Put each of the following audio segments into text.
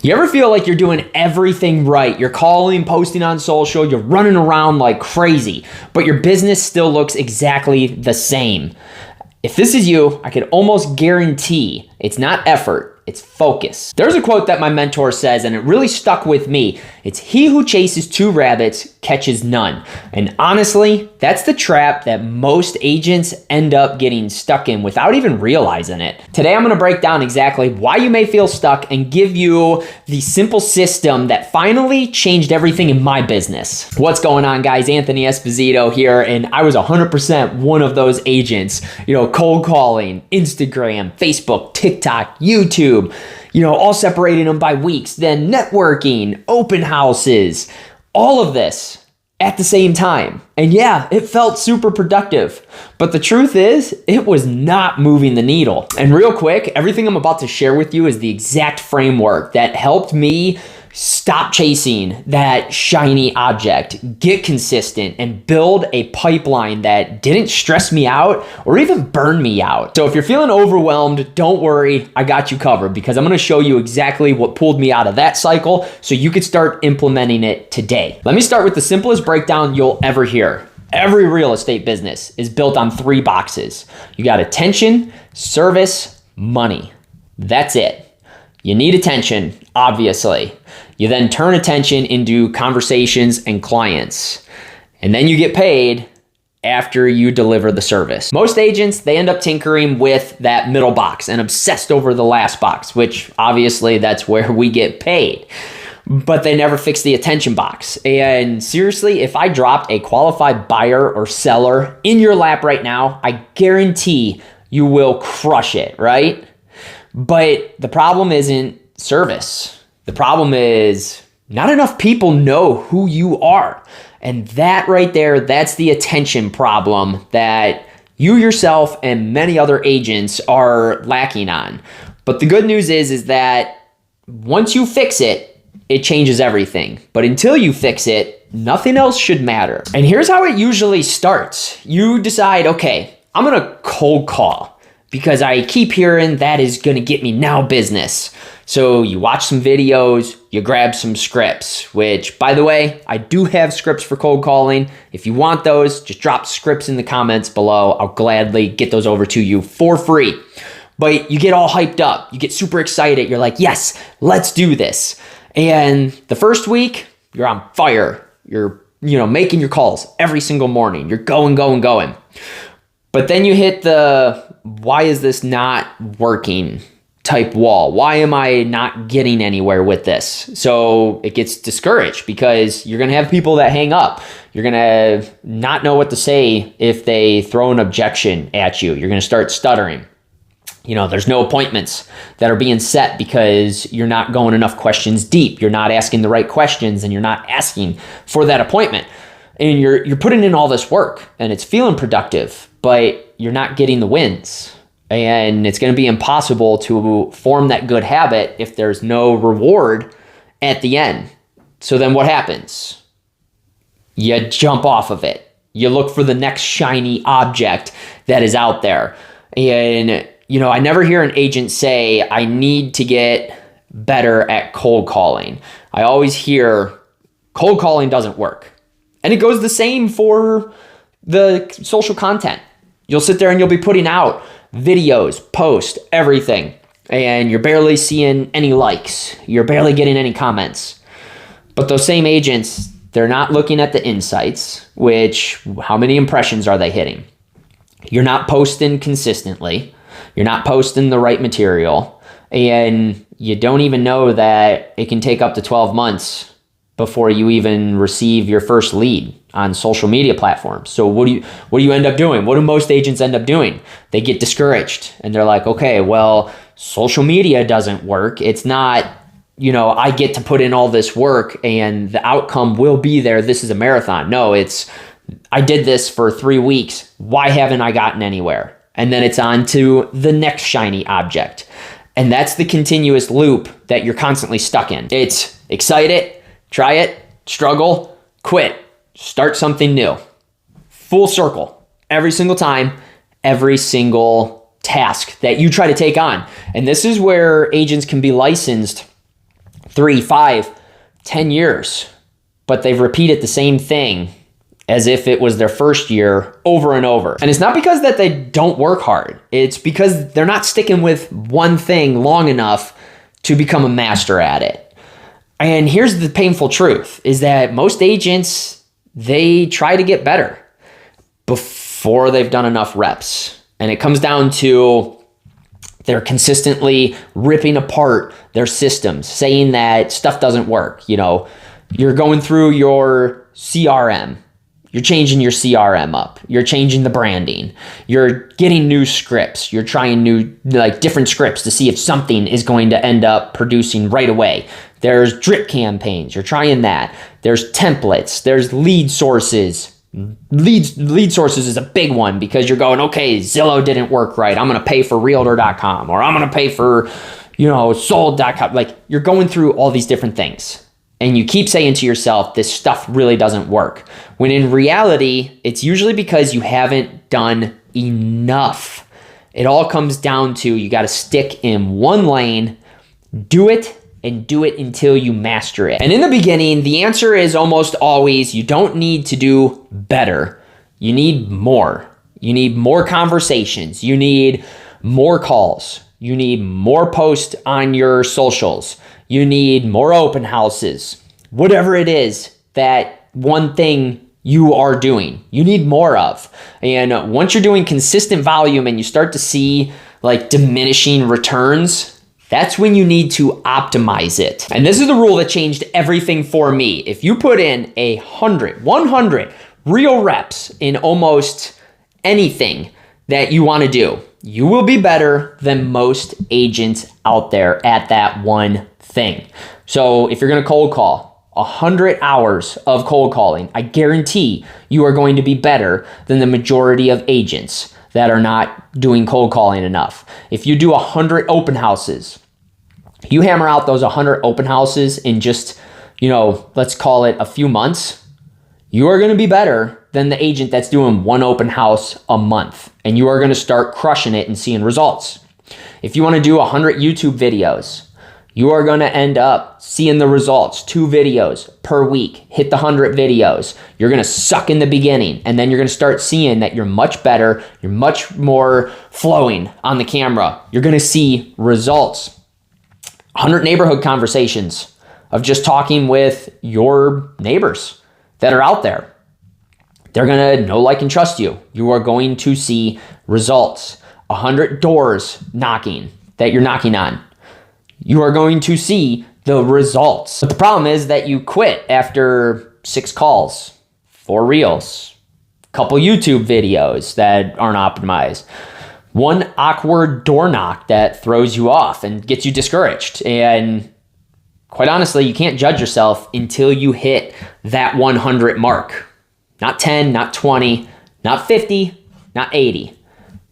You ever feel like you're doing everything right? You're calling, posting on social, you're running around like crazy, but your business still looks exactly the same. If this is you, I could almost guarantee it's not effort, it's focus. There's a quote that my mentor says, and it really stuck with me. It's he who chases two rabbits catches none. And honestly, that's the trap that most agents end up getting stuck in without even realizing it. Today, I'm gonna break down exactly why you may feel stuck and give you the simple system that finally changed everything in my business. What's going on, guys? Anthony Esposito here, and I was 100% one of those agents, cold calling, Instagram, Facebook, TikTok, YouTube, all separating them by weeks, then networking, open houses, all of this at the same time. And yeah, it felt super productive, but the truth is, it was not moving the needle. And real quick, everything I'm about to share with you is the exact framework that helped me stop chasing that shiny object, get consistent, and build a pipeline that didn't stress me out or even burn me out. So if you're feeling overwhelmed, don't worry, I got you covered, because I'm gonna show you exactly what pulled me out of that cycle so you could start implementing it today. Let me start with the simplest breakdown you'll ever hear. Every real estate business is built on 3 boxes. You got attention, service, money. That's it. You need attention, obviously. You then turn attention into conversations and clients. And then you get paid after you deliver the service. Most agents, they end up tinkering with that middle box and obsessed over the last box, which obviously that's where we get paid. But they never fix the attention box. And seriously, if I dropped a qualified buyer or seller in your lap right now, I guarantee you will crush it, right? But the problem isn't service. The problem is not enough people know who you are. And that right there, that's the attention problem that you yourself and many other agents are lacking on. But the good news is that once you fix it, it changes everything. But until you fix it, nothing else should matter. And here's how it usually starts. You decide, okay, I'm gonna cold call because I keep hearing that is gonna get me now business. So you watch some videos, you grab some scripts, which, by the way, I do have scripts for cold calling. If you want those, just drop scripts in the comments below. I'll gladly get those over to you for free. But you get all hyped up. You get super excited. You're like, yes, let's do this. And the first week, you're on fire. You're, making your calls every single morning. You're going. But then you hit the, why is this not working type wall? Why am I not getting anywhere with this? So it gets discouraged because you're going to have people that hang up. You're going to not know what to say if they throw an objection at you. You're going to start stuttering. There's no appointments that are being set because you're not going enough questions deep. You're not asking the right questions and you're not asking for that appointment. And you're putting in all this work and it's feeling productive, but you're not getting the wins. And it's going to be impossible to form that good habit if there's no reward at the end. So then what happens? You jump off of it. You look for the next shiny object that is out there. And, I never hear an agent say, I need to get better at cold calling. I always hear cold calling doesn't work. And it goes the same for the social content. You'll sit there and you'll be putting out videos, posts, everything, and you're barely seeing any likes. You're barely getting any comments. But those same agents, they're not looking at the insights, which, how many impressions are they hitting? You're not posting consistently. You're not posting the right material. And you don't even know that it can take up to 12 months before you even receive your first lead on social media platforms. So what do you end up doing? What do most agents end up doing? They get discouraged and they're like, okay, well, social media doesn't work. It's not, I get to put in all this work and the outcome will be there. This is a marathon. No, it's, I did this for 3 weeks. Why haven't I gotten anywhere? And then it's on to the next shiny object. And that's the continuous loop that you're constantly stuck in. It's excite it, try it, struggle, quit, start something new. Full circle. Every single time, every single task that you try to take on. And this is where agents can be licensed 3, 5, 10 years, but they've repeated the same thing as if it was their first year over and over. And it's not because that they don't work hard. It's because they're not sticking with one thing long enough to become a master at it. And here's the painful truth is that most agents, they try to get better before they've done enough reps. And it comes down to they're consistently ripping apart their systems, saying that stuff doesn't work. You know, you're going through your CRM. You're changing your CRM up. You're changing the branding. You're getting new scripts. You're trying new, different scripts to see if something is going to end up producing right away. There's drip campaigns. You're trying that. There's templates. There's lead sources. Lead sources is a big one because you're going, okay, Zillow didn't work right. I'm going to pay for realtor.com or I'm going to pay for, sold.com. Like, you're going through all these different things. And you keep saying to yourself, this stuff really doesn't work. When in reality, it's usually because you haven't done enough. It all comes down to you got to stick in one lane, do it, and do it until you master it. And in the beginning, the answer is almost always you don't need to do better. You need more. You need more conversations. You need more calls. You need more posts on your socials. You need more open houses. Whatever it is, that one thing you are doing, you need more of. And once you're doing consistent volume and you start to see diminishing returns, that's when you need to optimize it. And this is the rule that changed everything for me. If you put in 100 real reps in almost anything that you want to do, you will be better than most agents out there at that one thing. So if you're going to cold call 100 hours of cold calling, I guarantee you are going to be better than the majority of agents that are not doing cold calling enough. If you do 100 open houses, you hammer out those 100 open houses in just, let's call it a few months, you are going to be better than the agent that's doing one open house a month. And you are going to start crushing it and seeing results. If you want to do 100 YouTube videos, you are going to end up seeing the results. 2 videos per week. Hit the 100 videos. You're going to suck in the beginning, and then you're going to start seeing that you're much better. You're much more flowing on the camera. You're going to see results. 100 neighborhood conversations of just talking with your neighbors that are out there. They're going to know, like, and trust you. You are going to see results. 100 doors knocking that you're knocking on. You are going to see the results. But the problem is that you quit after 6 calls, 4 reels, a couple YouTube videos that aren't optimized, 1 awkward door knock that throws you off and gets you discouraged. And quite honestly, you can't judge yourself until you hit that 100 mark. Not 10, not 20, not 50, not 80.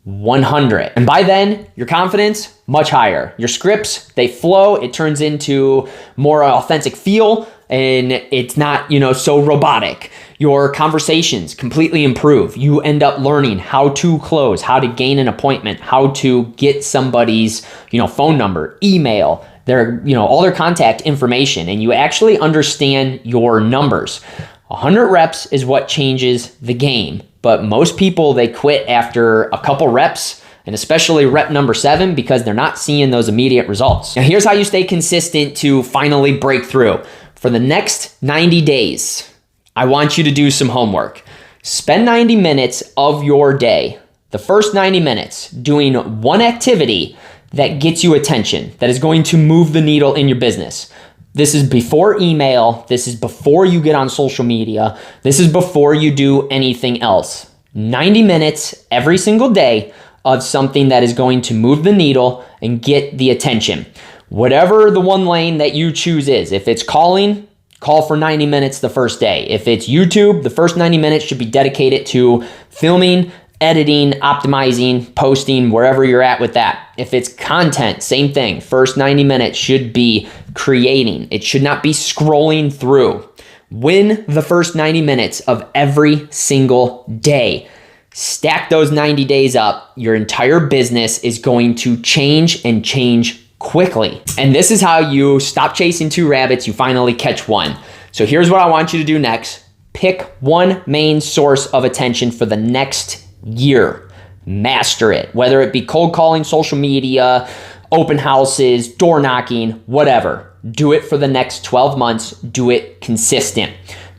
100. And by then, your confidence, much higher. Your scripts, they flow. It turns into more authentic feel, and it's not, so robotic. Your conversations completely improve. You end up learning how to close, how to gain an appointment, how to get somebody's, phone number, email, their, all their contact information, and you actually understand your numbers. 100 reps is what changes the game. But most people, they quit after a couple reps, and especially rep number 7, because they're not seeing those immediate results. Now, here's how you stay consistent to finally break through. For the next 90 days, I want you to do some homework. Spend 90 minutes of your day, the first 90 minutes, doing one activity that gets you attention, that is going to move the needle in your business. This is before email. This is before you get on social media. This is before you do anything else. 90 minutes every single day of something that is going to move the needle and get the attention. Whatever the one lane that you choose is. If it's calling, call for 90 minutes the first day. If it's YouTube, the first 90 minutes should be dedicated to filming, editing, optimizing, posting, wherever you're at with that. If it's content, same thing. First 90 minutes should be creating. It should not be scrolling through. Win the first 90 minutes of every single day. Stack those 90 days up. Your entire business is going to change and change quickly. And this is how you stop chasing two rabbits, you finally catch one. So here's what I want you to do next. Pick one main source of attention for the next year. Master it, whether it be cold calling, social media, open houses, door knocking, whatever. Do it for the next 12 months. Do it consistent.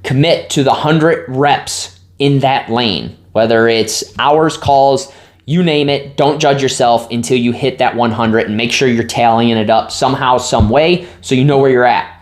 Commit to the 100 reps in that lane, whether it's hours, calls, you name it. Don't judge yourself until you hit that 100 and make sure you're tallying it up somehow, some way, so you know where you're at.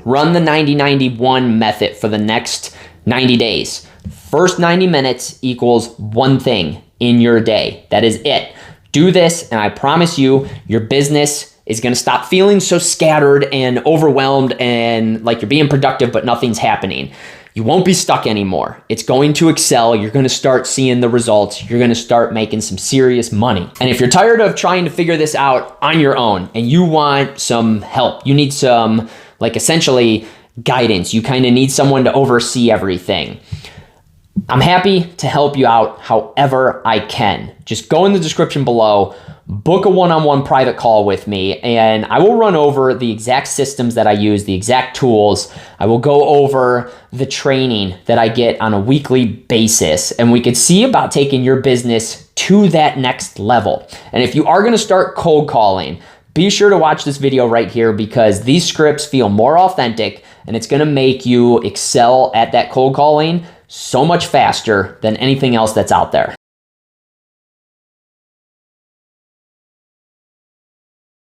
Run the 90-91 method for the next 90 days. First 90 minutes equals one thing in your day. That is it. Do this, and I promise you, your business is going to stop feeling so scattered and overwhelmed and like you're being productive, but nothing's happening. You won't be stuck anymore. It's going to excel. You're going to start seeing the results. You're going to start making some serious money. And if you're tired of trying to figure this out on your own and you want some help, you need some, like, essentially guidance. You kind of need someone to oversee everything. I'm happy to help you out however I can. Just go in the description below, book a one-on-one private call with me, and I will run over the exact systems that I use, the exact tools. I will go over the training that I get on a weekly basis, and we could see about taking your business to that next level. And if you are going to start cold calling, be sure to watch this video right here, because these scripts feel more authentic and it's going to make you excel at that cold calling so much faster than anything else that's out there.